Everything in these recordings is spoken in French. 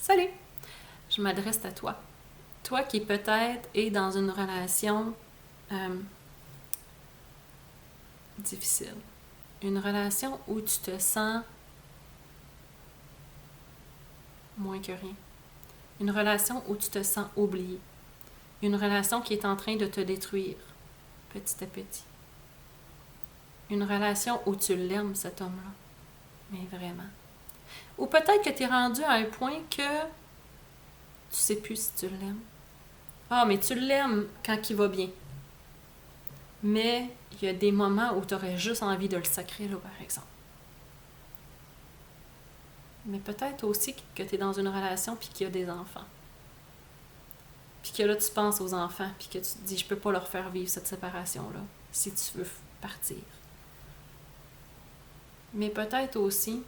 Salut! Je m'adresse à toi. Toi qui peut-être est dans une relation difficile. Une relation où tu te sens moins que rien. Une relation où tu te sens oublié. Une relation qui est en train de te détruire petit à petit. Une relation où tu l'aimes, cet homme-là. Mais vraiment. Ou peut-être que tu es rendu à un point que tu sais plus si tu l'aimes. Ah, mais tu l'aimes quand il va bien. Mais il y a des moments où tu aurais juste envie de le sacrer, là, par exemple. Mais peut-être aussi que tu es dans une relation puis qu'il y a des enfants. Puis que là, tu penses aux enfants puis que tu te dis, je peux pas leur faire vivre cette séparation-là si tu veux partir. Mais peut-être aussi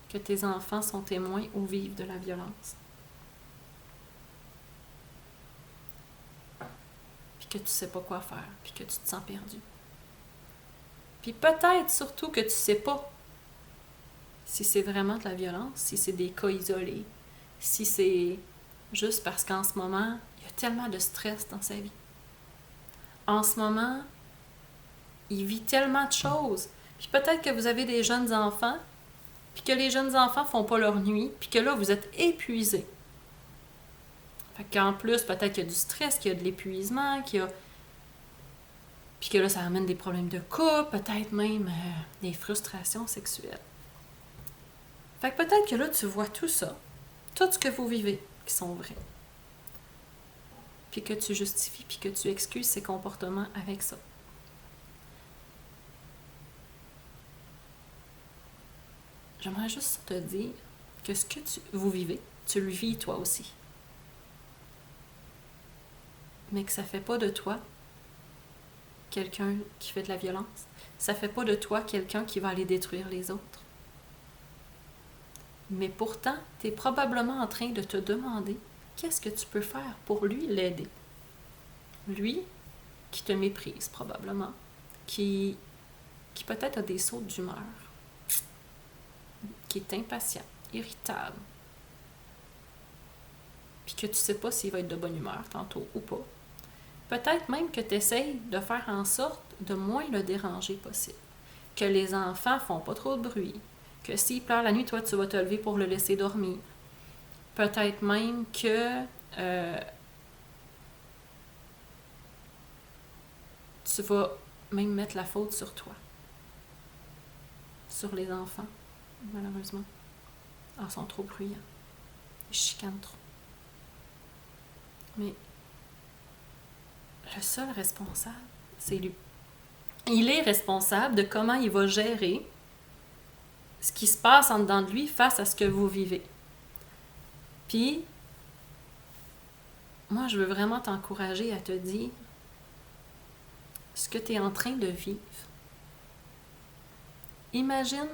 que tes enfants sont témoins ou vivent de la violence. Puis que tu sais pas quoi faire, puis que tu te sens perdu. Puis peut-être surtout que tu sais pas si c'est vraiment de la violence, si c'est des cas isolés, si c'est juste parce qu'en ce moment, il y a tellement de stress dans sa vie. En ce moment, il vit tellement de choses. Puis peut-être que vous avez des jeunes enfants, puis que les jeunes enfants font pas leur nuit, puis que là, vous êtes épuisés. Fait qu'en plus, peut-être qu'il y a du stress, qu'il y a de l'épuisement, qu'il y a... Puis que là, ça amène des problèmes de couple, peut-être même des frustrations sexuelles. Fait que peut-être que là, tu vois tout ça, tout ce que vous vivez, qui sont vrais. Puis que tu justifies, puis que tu excuses ces comportements avec ça. J'aimerais juste te dire que ce que vous vivez, tu le vis toi aussi. Mais que ça fait pas de toi quelqu'un qui fait de la violence. Ça fait pas de toi quelqu'un qui va aller détruire les autres. Mais pourtant, tu es probablement en train de te demander qu'est-ce que tu peux faire pour lui l'aider. Lui, qui te méprise probablement, qui peut-être a des sauts d'humeur, qui est impatient, irritable, puis que tu sais pas s'il va être de bonne humeur tantôt ou pas. Peut-être même que tu essayes de faire en sorte de moins le déranger possible. Que les enfants font pas trop de bruit. Que s'il pleure la nuit, toi, tu vas te lever pour le laisser dormir. Peut-être même que tu vas même mettre la faute sur toi. Sur les enfants, malheureusement. Ah, ils sont trop bruyants. Ils chicanent trop. Mais le seul responsable, c'est lui. Il est responsable de comment il va gérer ce qui se passe en dedans de lui face à ce que vous vivez. Puis, moi, je veux vraiment t'encourager à te dire ce que tu es en train de vivre. Imagine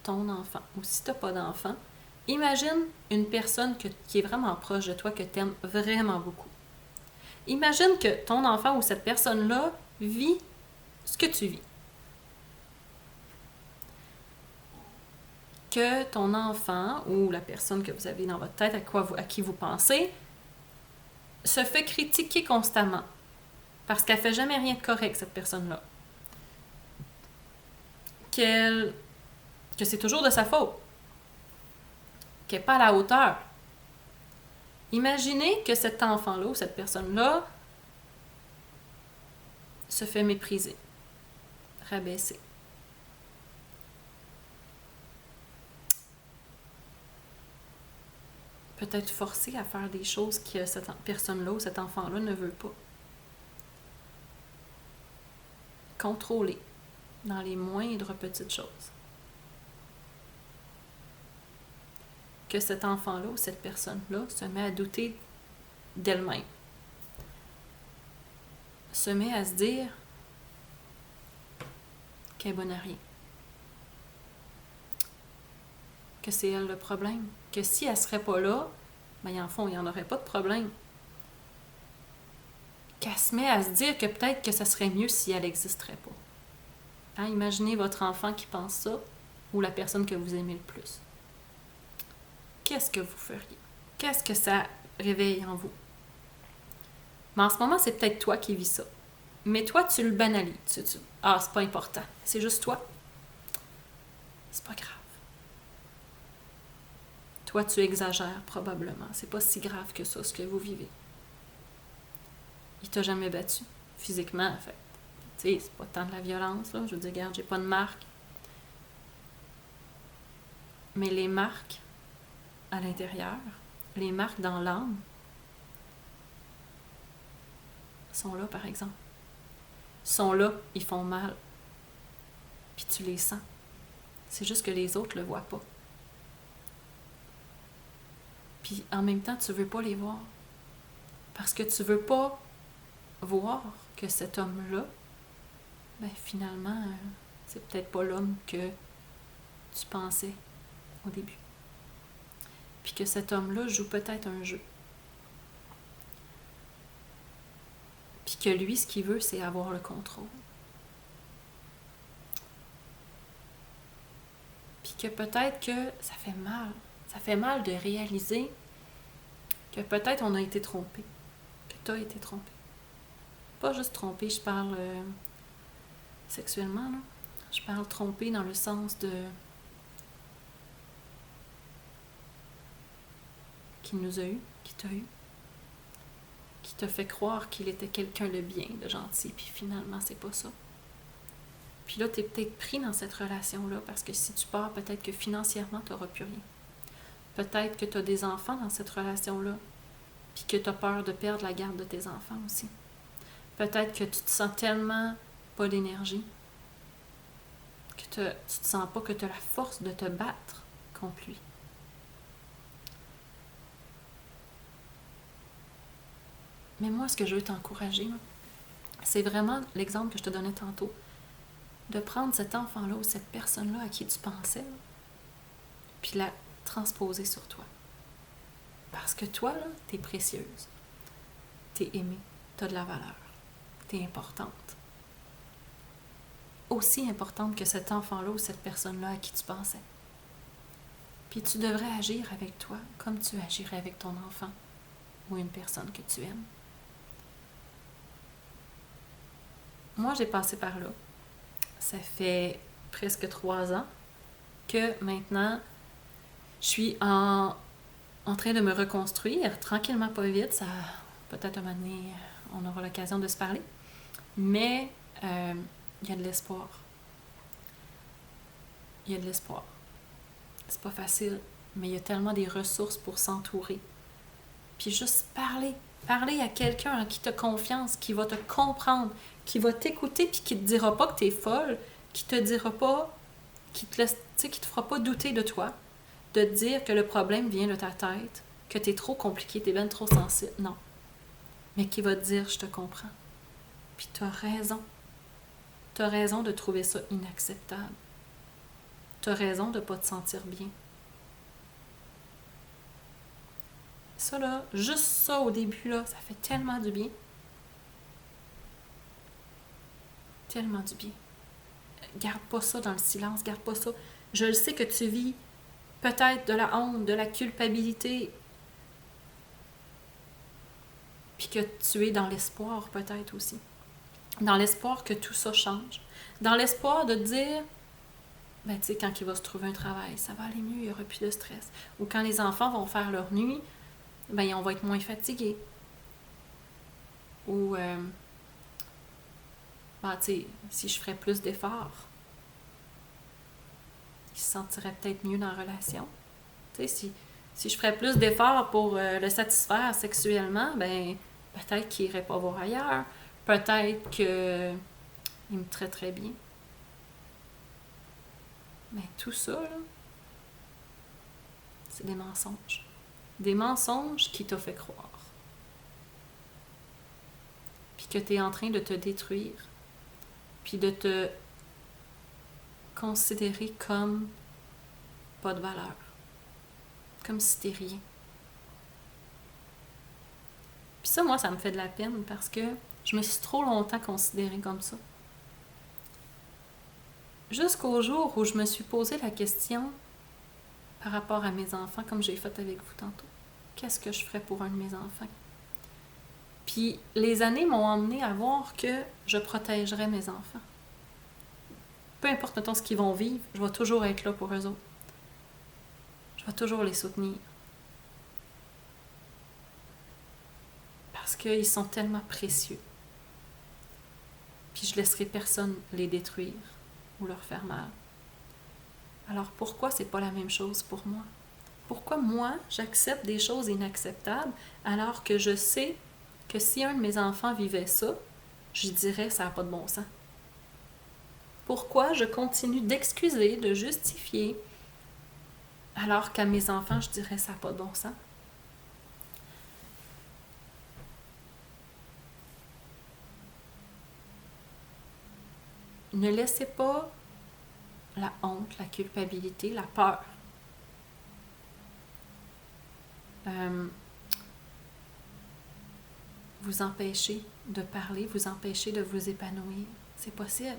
ton enfant, ou si tu n'as pas d'enfant, imagine une personne qui est vraiment proche de toi, que tu aimes vraiment beaucoup. Imagine que ton enfant ou cette personne-là vit ce que tu vis. Que ton enfant ou la personne que vous avez dans votre tête, à qui vous pensez, se fait critiquer constamment. Parce qu'elle fait jamais rien de correct, cette personne-là. Que c'est toujours de sa faute. Qu'elle n'est pas à la hauteur. Imaginez que cet enfant-là ou cette personne-là se fait mépriser, rabaisser. Peut-être forcé à faire des choses que cette personne-là ou cet enfant-là ne veut pas. Contrôler dans les moindres petites choses. Que cet enfant-là ou cette personne-là se met à douter d'elle-même. Se met à se dire qu'elle est bonne à rien. Que c'est elle le problème. Que si elle ne serait pas là, ben en fond, il n'y en aurait pas de problème. Qu'elle se met à se dire que peut-être que ça serait mieux si elle n'existerait pas. Hein? Imaginez votre enfant qui pense ça, ou la personne que vous aimez le plus. qu'est-ce que vous feriez? Qu'est-ce que ça réveille en vous? Mais en ce moment, c'est peut-être toi qui vis ça. Mais toi, tu le banalises. Ah, c'est pas important. C'est juste toi. C'est pas grave. Toi, tu exagères probablement. C'est pas si grave que ça, ce que vous vivez. Il t'a jamais battu, physiquement, en fait. Tu sais, c'est pas tant de la violence, là. Je veux dire, regarde, j'ai pas de marque. Mais les marques à l'intérieur, les marques dans l'âme, sont là, par exemple. Sont là, ils font mal. Puis tu les sens. C'est juste que les autres le voient pas. Puis en même temps, tu veux pas les voir. Parce que tu veux pas voir que cet homme-là, ben finalement, c'est peut-être pas l'homme que tu pensais au début. Puis que cet homme-là joue peut-être un jeu. Puis que lui, ce qu'il veut, c'est avoir le contrôle. Puis que peut-être que ça fait mal. Ça fait mal de réaliser que peut-être on a été trompé. Que tu as été trompé. Pas juste trompé, je parle sexuellement, là. Je parle trompé dans le sens de qu'il nous a eu, qui t'a eu, qui t'a fait croire qu'il était quelqu'un de bien, de gentil, puis finalement, c'est pas ça. Puis là, t'es peut-être pris dans cette relation-là, parce que si tu pars, peut-être que financièrement, t'auras plus rien. Peut-être que t'as des enfants dans cette relation-là, puis que t'as peur de perdre la garde de tes enfants aussi. Peut-être que tu te sens tellement pas d'énergie, que tu te sens pas que tu as la force de te battre contre lui. Mais moi, ce que je veux t'encourager, c'est vraiment l'exemple que je te donnais tantôt, de prendre cet enfant-là ou cette personne-là à qui tu pensais, là, puis la transposer sur toi. Parce que toi, là, t'es précieuse, t'es aimée, t'as de la valeur, t'es importante. Aussi importante que cet enfant-là ou cette personne-là à qui tu pensais. Puis tu devrais agir avec toi comme tu agirais avec ton enfant ou une personne que tu aimes. Moi, j'ai passé par là. Ça fait presque 3 ans que maintenant, je suis en train de me reconstruire, tranquillement, pas vite. Ça, peut-être un moment donné, on aura l'occasion de se parler. Mais il y a de l'espoir. Il y a de l'espoir. C'est pas facile, mais il y a tellement des ressources pour s'entourer. Puis juste parler. Parler à quelqu'un en qui tu as confiance, qui va te comprendre, qui va t'écouter, puis qui te dira pas que t'es folle, qui te dira pas, qui te fera pas douter de toi, de te dire que le problème vient de ta tête, que t'es trop compliqué, t'es bien trop sensible. Non. Mais qui va te dire, je te comprends. Puis t'as raison. T'as raison de trouver ça inacceptable. T'as raison de pas te sentir bien. Ça, là, juste ça au début, là, ça fait tellement du bien. Tellement du bien. Garde pas ça dans le silence, garde pas ça. Je le sais que tu vis peut-être de la honte, de la culpabilité, puis que tu es dans l'espoir peut-être aussi. Dans l'espoir que tout ça change. Dans l'espoir de te dire, ben tu sais, quand il va se trouver un travail, ça va aller mieux, il n'y aura plus de stress. Ou quand les enfants vont faire leur nuit, ben on va être moins fatigués. Ou, ben tu sais, si je ferais plus d'efforts, il se sentirait peut-être mieux dans la relation. Tu sais, si je ferais plus d'efforts pour le satisfaire sexuellement, ben peut-être qu'il irait pas voir ailleurs. Peut-être qu'il me traiterait bien. Mais tout ça, là, c'est des mensonges. Des mensonges qui t'ont fait croire. Puis que tu es en train de te détruire. Puis de te considérer comme pas de valeur. Comme si t'es rien. Puis ça, moi, ça me fait de la peine parce que je me suis trop longtemps considérée comme ça. Jusqu'au jour où je me suis posé la question, par rapport à mes enfants, comme j'ai fait avec vous tantôt? Qu'est-ce que je ferais pour un de mes enfants? Puis les années m'ont emmené à voir que je protégerais mes enfants. Peu importe, mettons, ce qu'ils vont vivre, je vais toujours être là pour eux autres. Je vais toujours les soutenir. Parce qu'ils sont tellement précieux. Puis je laisserai personne les détruire ou leur faire mal. Alors pourquoi c'est pas la même chose pour moi? Pourquoi moi, j'accepte des choses inacceptables alors que je sais que si un de mes enfants vivait ça, je dirais ça n'a pas de bon sens? Pourquoi je continue d'excuser, de justifier, alors qu'à mes enfants, je dirais ça n'a pas de bon sens? Ne laissez pas la honte, la culpabilité, la peur vous empêcher de parler, vous empêcher de vous épanouir. C'est possible.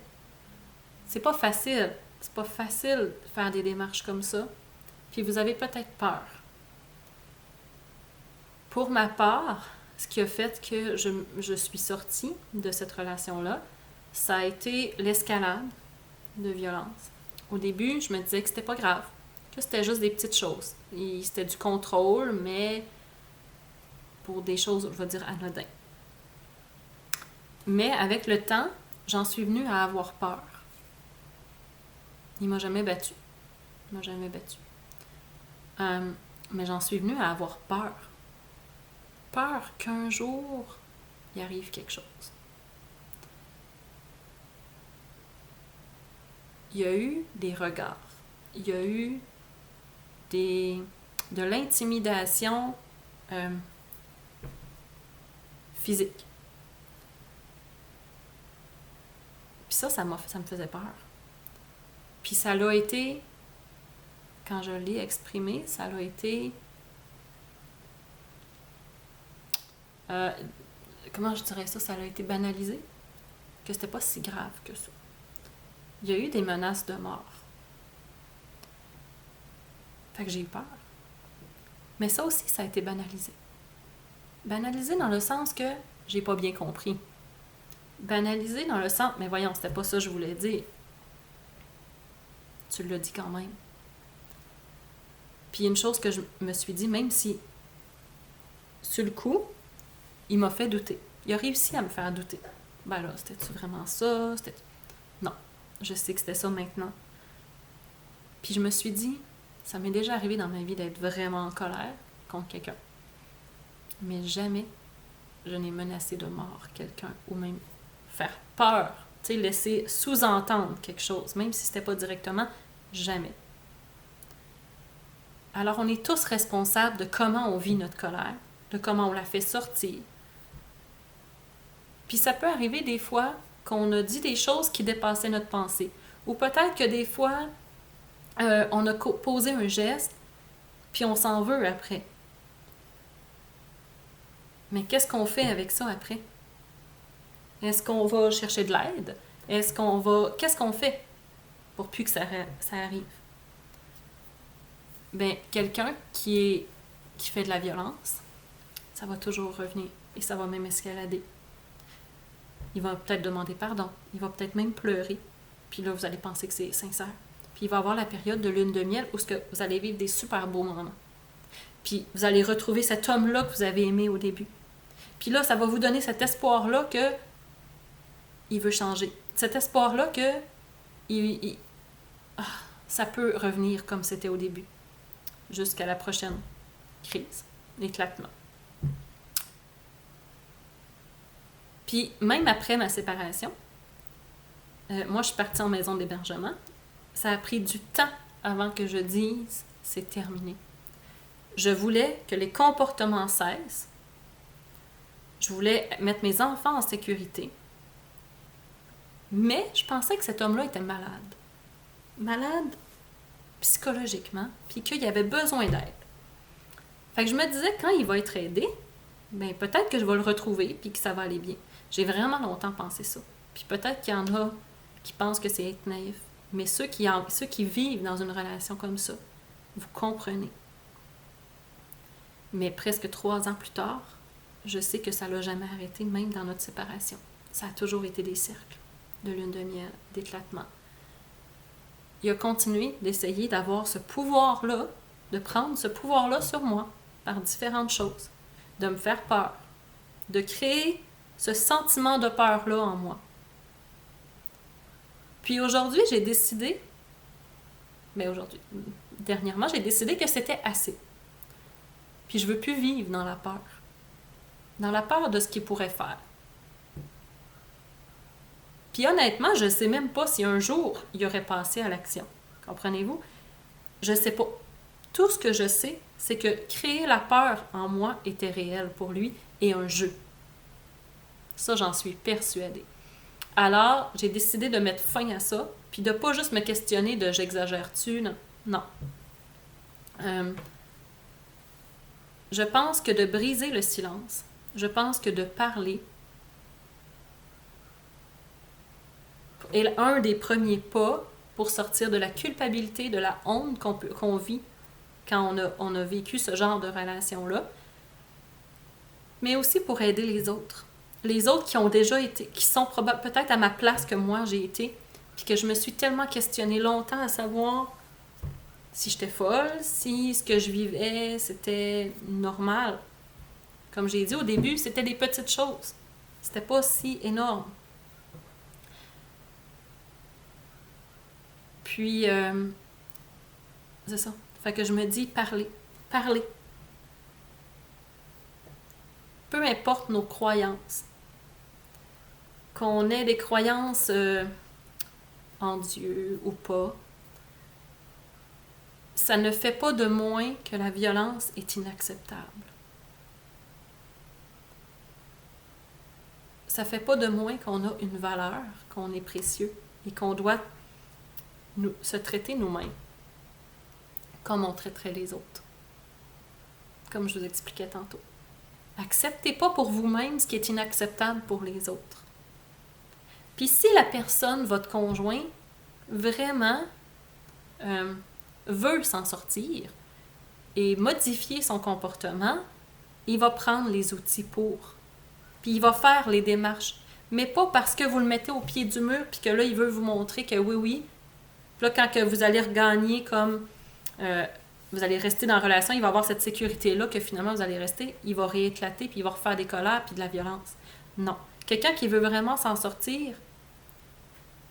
C'est pas facile. C'est pas facile de faire des démarches comme ça. Puis vous avez peut-être peur. Pour ma part, ce qui a fait que je suis sortie de cette relation-là, ça a été l'escalade de violence. Au début, je me disais que c'était pas grave, que c'était juste des petites choses. C'était du contrôle, mais pour des choses, je vais dire, anodines. Mais avec le temps, j'en suis venue à avoir peur. Il m'a jamais battue. Il m'a jamais battue. Mais j'en suis venue à avoir peur. Peur qu'un jour, il arrive quelque chose. Il y a eu des regards. Il y a eu de l'intimidation physique. Puis ça me faisait peur. Puis ça l'a été, quand je l'ai exprimé, ça l'a été... comment je dirais ça? Ça a été banalisé. Que c'était pas si grave que ça. Il y a eu des menaces de mort. Fait que j'ai eu peur. Mais ça aussi, ça a été banalisé. Banalisé dans le sens que j'ai pas bien compris. Banalisé dans le sens, mais voyons, c'était pas ça que je voulais dire. Tu l'as dit quand même. Puis une chose que je me suis dit, même si, sur le coup, il m'a fait douter. Il a réussi à me faire douter. Ben là, c'était-tu vraiment ça? Non, je sais que c'était ça maintenant. Puis je me suis dit, ça m'est déjà arrivé dans ma vie d'être vraiment en colère contre quelqu'un. Mais jamais je n'ai menacé de mort quelqu'un ou même faire peur, tu sais, laisser sous-entendre quelque chose, même si c'était pas directement, jamais. Alors on est tous responsables de comment on vit notre colère, de comment on la fait sortir. Puis ça peut arriver des fois qu'on a dit des choses qui dépassaient notre pensée. Ou peut-être que des fois, on a posé un geste, puis on s'en veut après. Mais qu'est-ce qu'on fait avec ça après? Est-ce qu'on va chercher de l'aide? Qu'est-ce qu'on fait pour plus que ça arrive? Ben, quelqu'un qui fait de la violence, ça va toujours revenir et ça va même escalader. Il va peut-être demander pardon, il va peut-être même pleurer, puis là, vous allez penser que c'est sincère. Puis il va y avoir la période de lune de miel où vous allez vivre des super beaux moments. Puis vous allez retrouver cet homme-là que vous avez aimé au début. Puis là, ça va vous donner cet espoir-là que il veut changer. Cet espoir-là que ça peut revenir comme c'était au début. Jusqu'à la prochaine crise, l'éclatement. Puis même après ma séparation, moi je suis partie en maison d'hébergement. Ça a pris du temps avant que je dise c'est terminé. Je voulais que les comportements cessent. Je voulais mettre mes enfants en sécurité. Mais je pensais que cet homme-là était malade. Malade psychologiquement, puis qu'il avait besoin d'aide. Fait que je me disais, quand il va être aidé, ben peut-être que je vais le retrouver, puis que ça va aller bien. J'ai vraiment longtemps pensé ça. Puis peut-être qu'il y en a qui pensent que c'est être naïf. Mais ceux qui vivent dans une relation comme ça, Vous comprenez. Mais presque 3 ans plus tard, je sais que ça l'a jamais arrêté, même dans notre séparation. Ça a toujours été des cercles de lune de miel, d'éclatement. Il a continué d'essayer d'avoir ce pouvoir-là, de prendre ce pouvoir-là sur moi par différentes choses, de me faire peur, de créer ce sentiment de peur-là en moi. Puis aujourd'hui, dernièrement, j'ai décidé que c'était assez. Puis je veux plus vivre dans la peur de ce qu'il pourrait faire. Puis honnêtement, je sais même pas si un jour il aurait passé à l'action. Comprenez-vous? Je sais pas. Tout ce que je sais, c'est que créer la peur en moi était réel pour lui et un jeu. Ça, j'en suis persuadée. Alors, j'ai décidé de mettre fin à ça, puis de pas juste me questionner de j'exagère-tu, non. Je pense que de briser le silence, je pense que de parler est un des premiers pas pour sortir de la culpabilité, de la honte qu'on vit quand on a vécu ce genre de relation-là, mais aussi pour aider les autres. Les autres qui ont déjà été, qui sont peut-être à ma place que moi j'ai été, puis que je me suis tellement questionnée longtemps à savoir si j'étais folle, si ce que je vivais, c'était normal. Comme j'ai dit au début, c'était des petites choses. C'était pas si énorme. Puis, c'est ça. Fait que je me dis, parler. Peu importe nos croyances. Qu'on ait des croyances en Dieu ou pas, ça ne fait pas de moins que la violence est inacceptable. Ça fait pas de moins qu'on a une valeur, qu'on est précieux et qu'on doit se traiter nous-mêmes comme on traiterait les autres. Comme je vous expliquais tantôt. Acceptez pas pour vous-même ce qui est inacceptable pour les autres. Puis si la personne, votre conjoint, vraiment veut s'en sortir et modifier son comportement, il va prendre les outils pour. Puis il va faire les démarches. Mais pas parce que vous le mettez au pied du mur puis que là, il veut vous montrer que oui. Puis là, quand que vous allez regagner comme... vous allez rester dans la relation, il va avoir cette sécurité-là que finalement vous allez rester, il va rééclater puis il va refaire des colères puis de la violence. Non. Quelqu'un qui veut vraiment s'en sortir,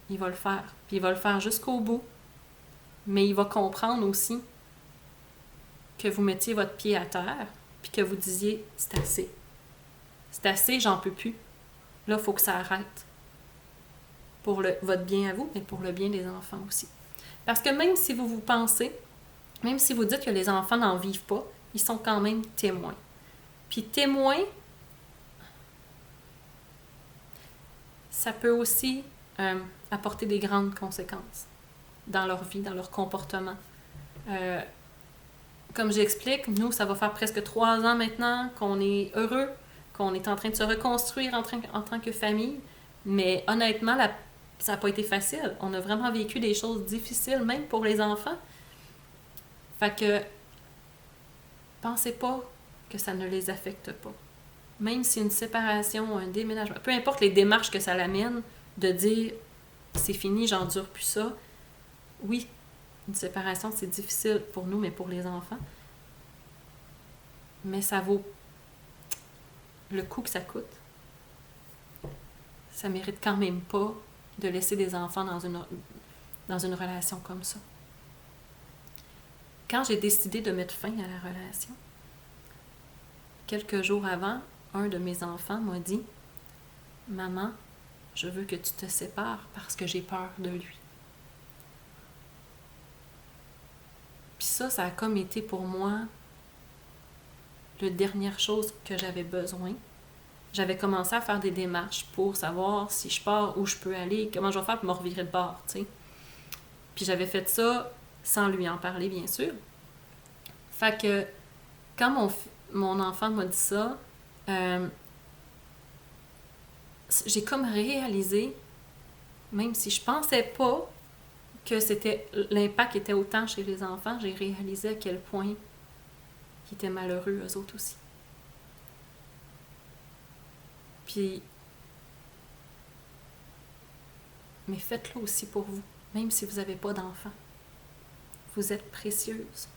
il va le faire. Puis il va le faire jusqu'au bout. Mais il va comprendre aussi que vous mettiez votre pied à terre puis que vous disiez « c'est assez. C'est assez, j'en peux plus. Là, il faut que ça arrête. » Pour votre bien à vous, mais pour le bien des enfants aussi. Parce que même si vous pensez, même si vous dites que les enfants n'en vivent pas, ils sont quand même témoins. Puis témoins, ça peut aussi apporter des grandes conséquences dans leur vie, dans leur comportement. Comme j'explique, nous, ça va faire presque 3 ans maintenant qu'on est heureux, qu'on est en train de se reconstruire en tant que famille. Mais honnêtement, ça n'a pas été facile. On a vraiment vécu des choses difficiles, même pour les enfants. Fait que, pensez pas que ça ne les affecte pas. Même si une séparation, un déménagement, peu importe les démarches que ça l'amène, de dire « c'est fini, j'endure plus ça », oui, une séparation, c'est difficile pour nous, mais pour les enfants. Mais ça vaut le coût que ça coûte. Ça mérite quand même pas de laisser des enfants dans une relation comme ça. Quand j'ai décidé de mettre fin à la relation, quelques jours avant, un de mes enfants m'a dit « Maman, je veux que tu te sépares parce que j'ai peur de lui. » Puis ça a comme été pour moi la dernière chose que j'avais besoin. J'avais commencé à faire des démarches pour savoir si je pars, où je peux aller, comment je vais faire pour me revirer de bord, tu sais. Puis j'avais fait ça sans lui en parler, bien sûr. Fait que quand mon enfant m'a dit ça, j'ai comme réalisé, même si je pensais pas que l'impact était autant chez les enfants, j'ai réalisé à quel point ils étaient malheureux, eux autres aussi. Puis, mais faites-le aussi pour vous, même si vous n'avez pas d'enfants. Vous êtes précieuse.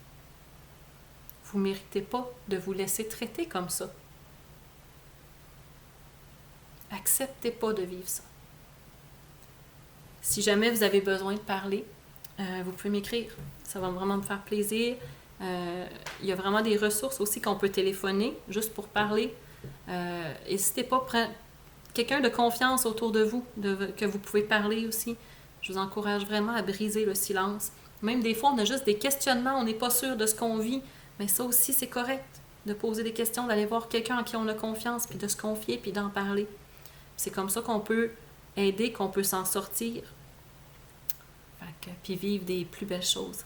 Vous ne méritez pas de vous laisser traiter comme ça. Acceptez pas de vivre ça. Si jamais vous avez besoin de parler, vous pouvez m'écrire. Ça va vraiment me faire plaisir. Il y a vraiment des ressources aussi qu'on peut téléphoner, juste pour parler. N'hésitez pas, quelqu'un de confiance autour de vous, que vous pouvez parler aussi. Je vous encourage vraiment à briser le silence. Même des fois, on a juste des questionnements, on n'est pas sûr de ce qu'on vit, mais ça aussi, c'est correct, de poser des questions, d'aller voir quelqu'un en qui on a confiance, puis de se confier, puis d'en parler. C'est comme ça qu'on peut aider, qu'on peut s'en sortir, puis vivre des plus belles choses.